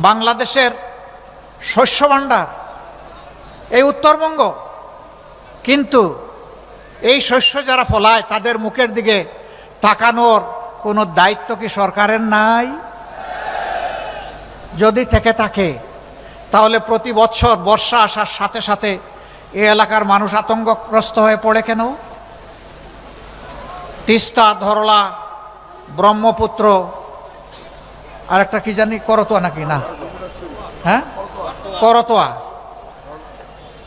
বাংলাদেশের শস্য ভাণ্ডার এই উত্তরবঙ্গ, কিন্তু এই শস্য যারা ফলায় তাদের মুখের দিকে তাকানোর কোনো দায়িত্ব কি সরকারের নাই? যদি থেকে থাকে তাহলে প্রতি বছর বর্ষা আসার সাথে সাথে এই এলাকার মানুষ আতঙ্কগ্রস্ত হয়ে পড়ে কেন? তিস্তা, ধরলা, ব্রহ্মপুত্র, আর একটা কি জানি, করতোয়া নাকি, না হ্যাঁ করতোয়া,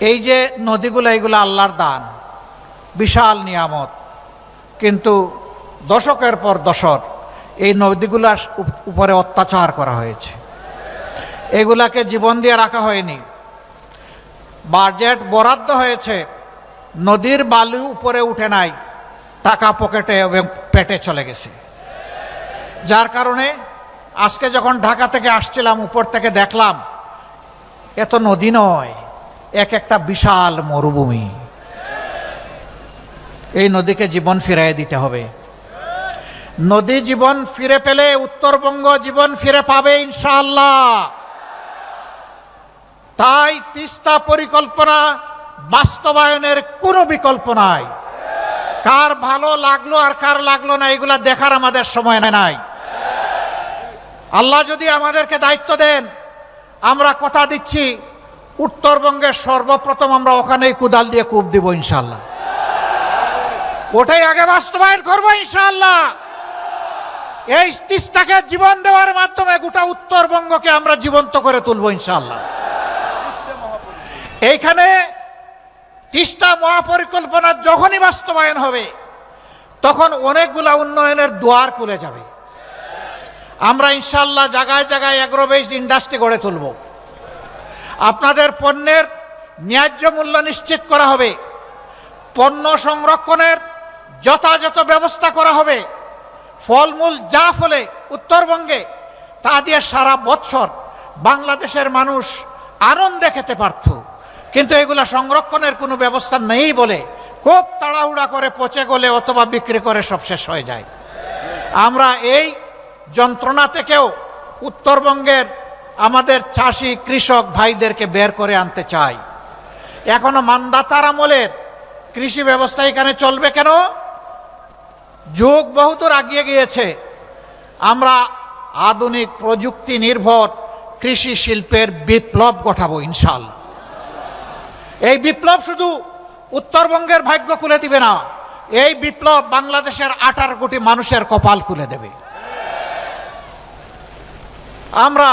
এই যে নদীগুলো, এইগুলো আল্লাহর দান, বিশাল নিয়ামত, কিন্তু দশকের পর দশক এই নদীগুলোর উপরে অত্যাচার করা হয়েছে। এগুলাকে জীবন দিয়ে রাখা হয়নি। বাজেট বরাদ্দ হয়েছে, নদীর বালু উপরে উঠে নাই, টাকা পকেটে এবং পেটে চলে গেছে। যার কারণে আজকে যখন ঢাকা থেকে আসছিলাম, উপর থেকে দেখলাম এত নদী নয়, এক একটা বিশাল মরুভূমি। এই নদীকে জীবন ফিরিয়ে দিতে হবে। নদী জীবন ফিরে পেলে উত্তরবঙ্গ জীবন ফিরে পাবে ইনশাআল্লাহ। তাই তিস্তা পরিকল্পনা বাস্তবায়নের কোনো বিকল্প নাই। কার ভালো লাগলো আর কার লাগলো না এগুলা দেখার আমাদের সময় নাই। আল্লাহ যদি আমাদেরকে দায়িত্ব দেন, আমরা কথা দিচ্ছি উত্তরবঙ্গের সর্বপ্রথম আমরা ওখানেই কুদাল দিয়ে কূপ দিব ইনশাআল্লাহ। ওটাই আগে বাস্তবায়ন করবো ইনশাআল্লাহ। এই তিস্তাকে জীবন দেওয়ার মাধ্যমে গোটা উত্তরবঙ্গকে আমরা জীবন্ত করে তুলবো ইনশাআল্লাহ। এইখানে তিস্তা মহাপরিকল্পনা যখনই বাস্তবায়ন হবে তখন অনেকগুলা উন্নয়নের দুয়ার খুলে যাবে। আমরা ইনশাআল্লাহ জায়গায় জায়গায় এগ্রো বেসড ইন্ডাস্ট্রি গড়ে তুলব। আপনাদের পণ্যের ন্যায্য মূল্য নিশ্চিত করা হবে, পণ্য সংরক্ষণের যথাযথ ব্যবস্থা করা হবে। ফলমূল যা ফলে উত্তরবঙ্গে তা দিয়ে সারা বছর বাংলাদেশের মানুষ আনন্দে খেতে পারত, কিন্তু এগুলা সংরক্ষণের কোনো ব্যবস্থা নেই বলে খুব তাড়াহুড়া করে পচে গলে অথবা বিক্রি করে সব শেষ হয়ে যায়। আমরা এই যন্ত্রণা থেকেও উত্তরবঙ্গের আমাদের চাষি কৃষক ভাইদেরকে বের করে আনতে চাই। এখনো মান্দাতার আমলের কৃষি ব্যবস্থা এখানে চলবে কেন? যুগ বহুদূর এগিয়ে গিয়েছে। আমরা আধুনিক প্রযুক্তি নির্ভর কৃষি শিল্পের বিপ্লব ঘটাবো ইনশাআল্লাহ। এই বিপ্লব শুধু উত্তরবঙ্গের ভাগ্য খুলে দিবে না, এই বিপ্লব বাংলাদেশের 18 কোটি মানুষের কপাল খুলে দেবে। আমরা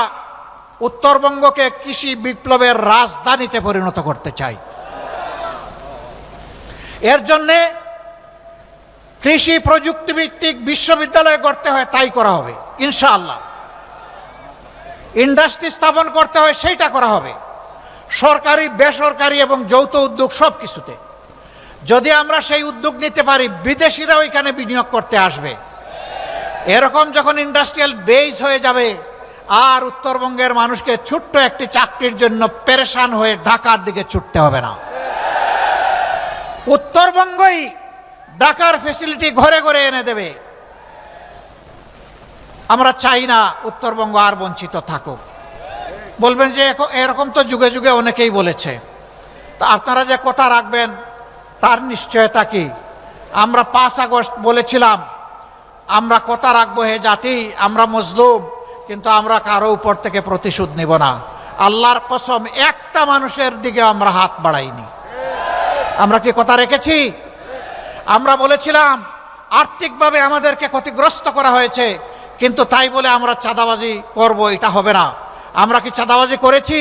উত্তরবঙ্গকে কৃষি বিপ্লবের রাজধানীতে পরিণত করতে চাই। এর জন্যে কৃষি প্রযুক্তি ভিত্তিক বিশ্ববিদ্যালয় করতে হয়, তাই করা হবে ইনশাআল্লাহ। ইন্ডাস্ট্রি স্থাপন করতে হয়, সেইটা করা হবে। সরকারি, বেসরকারি এবং যৌথ উদ্যোগ সব কিছুতে যদি আমরা সেই উদ্যোগ নিতে পারি, বিদেশিরাও এখানে বিনিয়োগ করতে আসবে। এরকম যখন ইন্ডাস্ট্রিয়াল বেস হয়ে যাবে, আর উত্তরবঙ্গের মানুষকে ছোট্ট একটি চাকরির জন্য পেরেশান হয়ে ঢাকার দিকে ছুটতে হবে না। উত্তরবঙ্গই ঢাকার ফ্যাসিলিটি ঘরে ঘরে এনে দেবে। আমরা চাই না উত্তরবঙ্গ আর বঞ্চিত থাকুক। বলবেন যে এরকম তো যুগে যুগে অনেকেই বলেছে, তা আপনারা যে কথা রাখবেন তার নিশ্চয়তা কি? আমরা 5 আগস্ট বলেছিলাম আমরা কথা রাখবো, হে জাতি আমরা মজলুম, কিন্তু আমরা কারো উপর থেকে প্রতিশোধ নিব না। আল্লাহর কসম একটা মানুষের দিকে আমরা হাত বাড়াইনি। আমরা কি কথা রেখেছি? আমরা বলেছিলাম আর্থিকভাবে আমাদেরকে ক্ষতিগ্রস্ত করা হয়েছে, কিন্তু তাই বলে আমরা চাঁদাবাজি করব, এটা হবে না। আমরা কি চাঁদাবাজি করেছি?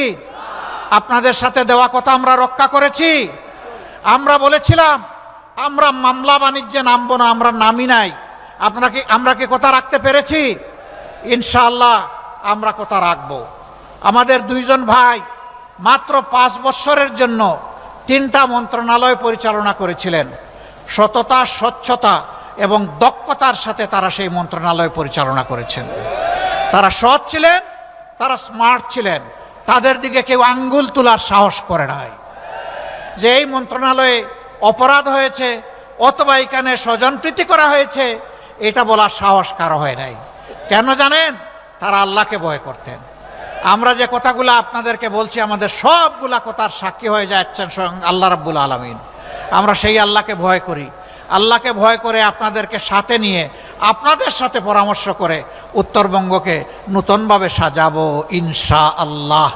আপনাদের সাথে দেওয়া কথা আমরা রক্ষা করেছি। আমরা বলেছিলাম আমরা মামলা বাণিজ্যে নামবো না, আমরা নামি নাই। আমরা কি কথা রাখতে পেরেছি? ইনশাআল্লাহ আমরা কথা রাখব। আমাদের 2 জন ভাই মাত্র 5 বছরের জন্য 3টা মন্ত্রণালয় পরিচালনা করেছিলেন। সততা, স্বচ্ছতা এবং দক্ষতার সাথে তারা সেই মন্ত্রণালয় পরিচালনা করেছেন। তারা সৎ ছিলেন, তারা স্মার্ট ছিলেন। তাদের দিকে কেউ আঙ্গুল তোলার সাহস করে নাই যে এই মন্ত্রণালয়ে অপরাধ হয়েছে অথবা এখানে স্বজনপ্রীতি করা হয়েছে, এটা বলার সাহস কারো হয় নাই। কেন জানেন? তারা আল্লাহকে ভয় করতেন। আমরা যে কথাগুলো আপনাদেরকে বলছি আমাদের সবগুলা কথার সাক্ষী হয়ে যাচ্ছেন স্বয়ং আল্লাহ রাব্বুল আলামিন। আমরা সেই আল্লাহকে ভয় করি, আল্লাহকে ভয় করে আপনাদেরকে সাথে নিয়ে আপনাদের সাথে পরামর্শ করে উত্তরবঙ্গকে নূতনভাবে সাজাবো ইনশাআল্লাহ।